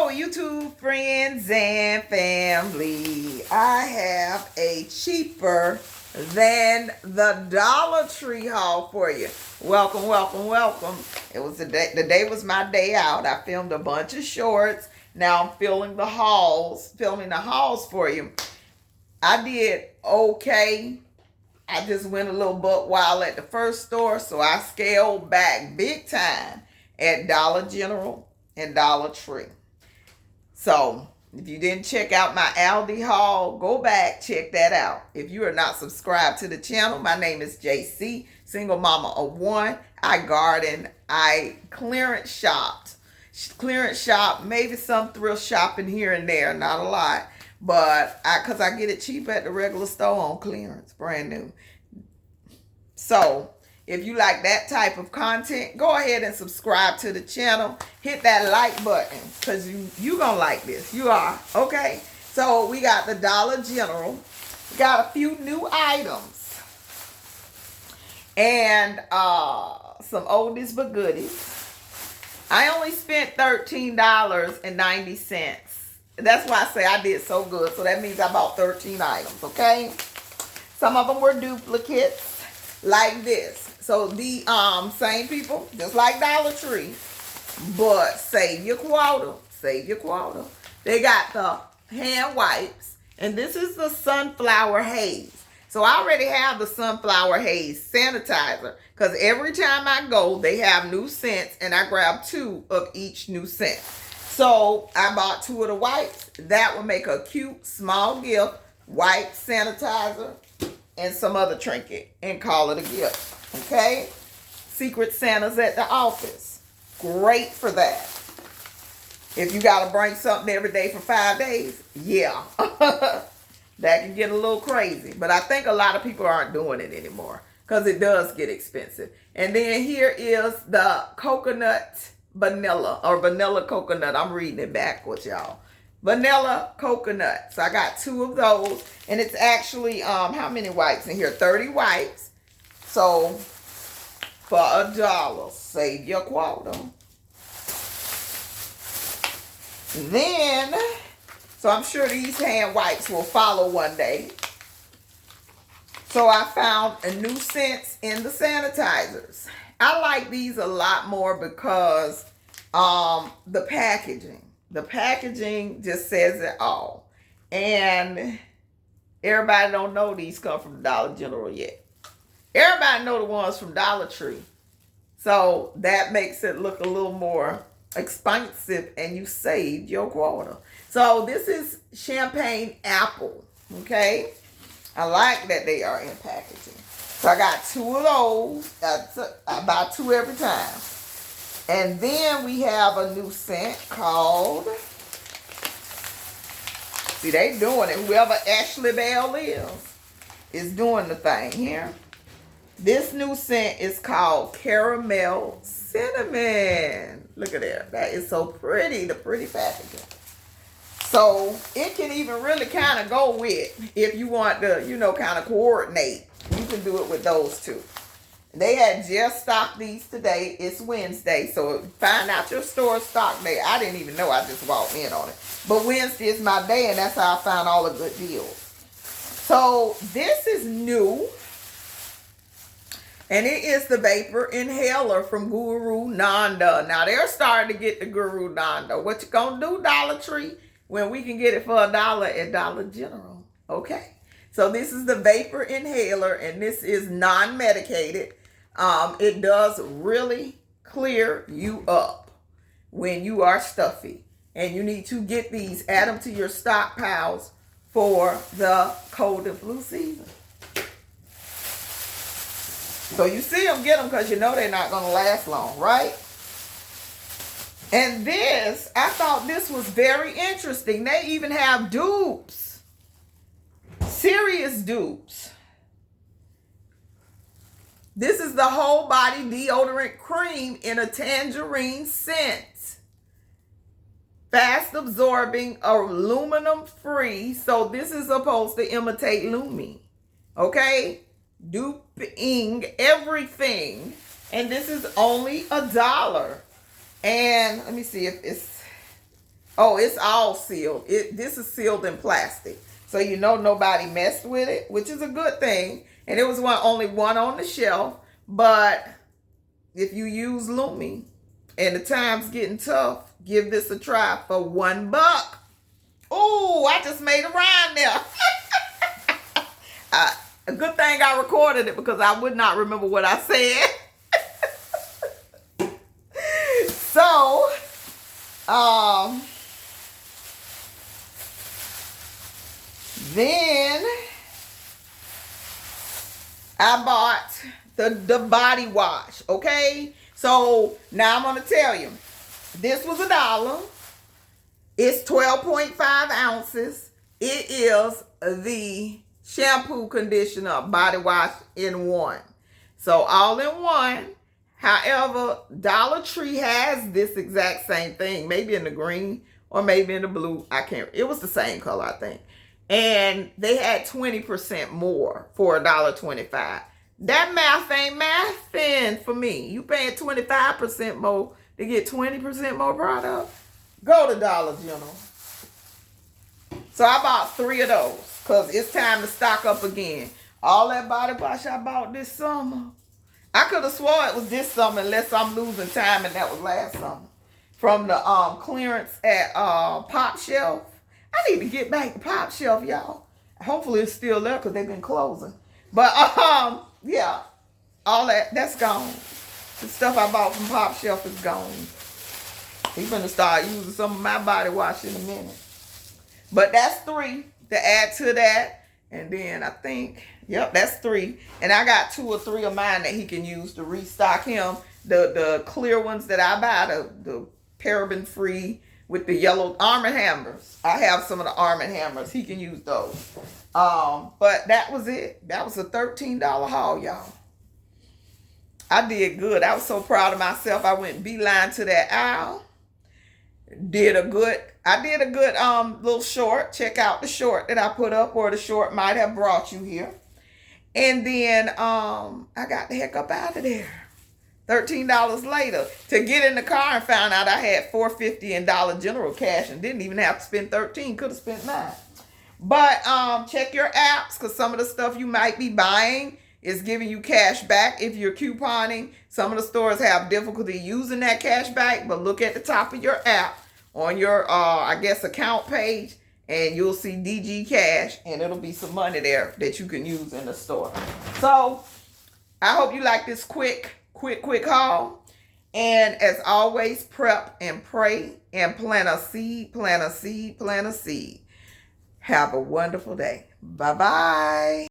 Hello, YouTube friends and family. I have a cheaper than the Dollar Tree haul for you. Welcome, welcome, welcome. It was the day was my day out. I filmed a bunch of shorts. Now I'm filming the hauls for you. I did okay. I just went a little buck wild at the first store, so I scaled back big time at Dollar General and Dollar Tree. So if you didn't check out my Aldi haul, go back, check that out. If you are not subscribed to the channel, my name is JC, single mama of one. I garden, I clearance shop, maybe some thrift shopping here and there, not a lot. But because I get it cheap at the regular store on clearance, brand new. So if you like that type of content, go ahead and subscribe to the channel. Hit that like button because you gonna like this. You are, okay? So we got the Dollar General. We got a few new items. And some oldies but goodies. I only spent $13.90. That's why I say I did so good. So that means I bought 13 items, okay? Some of them were duplicates like this. So the same people, just like Dollar Tree, but save your quota. Save your quota. They got the hand wipes, and this is the Sunflower Haze. So I already have the Sunflower Haze sanitizer because every time I go, they have new scents, and I grab 2 of each new scent. So I bought 2 of the wipes. That would make a cute small gift, wipe, sanitizer, and some other trinket, and call it a gift. Okay? Secret Santas at the office. Great for that. If you got to bring something every day for 5 days, yeah. That can get a little crazy. But I think a lot of people aren't doing it anymore because it does get expensive. And then here is the coconut vanilla or vanilla coconut. I'm reading it backwards, y'all. Vanilla coconut. So I got 2 of those. And it's actually, how many wipes in here? 30 wipes. So for $1, save your quota. Then, so I'm sure these hand wipes will follow one day. So I found a new scents in the sanitizers. I like these a lot more because the packaging. The packaging just says it all. And everybody don't know these come from Dollar General yet. Everybody know the ones from Dollar Tree. So that makes it look a little more expensive and you saved your quota. So this is champagne apple. Okay. I like that they are in packaging. So I got 2 of those. I buy 2 every time. And then we have a new scent called, see, they doing it. Whoever Ashley Bell is doing the thing here. This new scent is called Caramel Cinnamon. Look at that. That is so pretty, the pretty packaging. So it can even really kind of go with, if you want to, kind of coordinate, you can do it with those 2. They had just stocked these today. It's Wednesday, so find out your store stock day. I didn't even know. I just walked in on it. But Wednesday is my day, and that's how I found all the good deals. So this is new. And it is the Vapor Inhaler from Guru Nanda. Now, they're starting to get the Guru Nanda. What you gonna do, Dollar Tree, when we can get it for $1 at Dollar General? Okay. So this is the Vapor Inhaler, and this is non-medicated. It does really clear you up when you are stuffy. And you need to get these, add them to your stockpiles for the cold and flu season. So you see them, get them, because you know they're not going to last long, right? And this, I thought this was very interesting. They even have dupes. Serious dupes. This is the whole body deodorant cream in a tangerine scent. Fast absorbing, aluminum free. So this is supposed to imitate Lumi. Okay? Duping everything. And this is only $1. And let me see if it's Oh, it's all sealed. This is sealed in plastic. So you know nobody messed with it, which is a good thing. And it was only one on the shelf. But if you use Lumi and the time's getting tough, give this a try for $1. Oh, I just made a rhyme there. A good thing I recorded it because I would not remember what I said. So, then I bought the body wash, okay? So now I'm going to tell you. This was $1. It's 12.5 ounces. It is the shampoo, conditioner, body wash in one. So all in one. However, Dollar Tree has this exact same thing. Maybe in the green or maybe in the blue. I can't. It was the same color, I think. And they had 20% more for $1.25. That math ain't mathing for me. You paying 25% more to get 20% more product? Go to Dollar General. So I bought 3 of those because it's time to stock up again. All that body wash I bought this summer. I could have swore it was this summer unless I'm losing time and that was last summer. From the clearance at Pop Shelf. I need to get back to Pop Shelf, y'all. Hopefully it's still there because they've been closing. But yeah, all that's gone. The stuff I bought from Pop Shelf is gone. He's gonna start using some of my body wash in a minute. But that's 3 to add to that. And then I think, yep, that's 3. And I got 2 or 3 of mine that he can use to restock him. The clear ones that I buy, the paraben free with the yellow Arm & Hammers. I have some of the Arm & Hammers. He can use those. But that was it. That was a $13 haul, y'all. I did good. I was so proud of myself. I went beeline to that aisle. I did a good little short. Check out the short that I put up, or the short might have brought you here. And then I got the heck up out of there. $13 later to get in the car and found out I had $4.50 in Dollar General cash and didn't even have to spend $13. Could have spent $9. But check your apps because some of the stuff you might be buying is giving you cash back if you're couponing. Some of the stores have difficulty using that cash back, but look at the top of your app on your, I guess, account page, and you'll see DG Cash, and it'll be some money there that you can use in the store. So I hope you like this quick haul. And as always, prep and pray and plant a seed, plant a seed, plant a seed. Have a wonderful day. Bye-bye.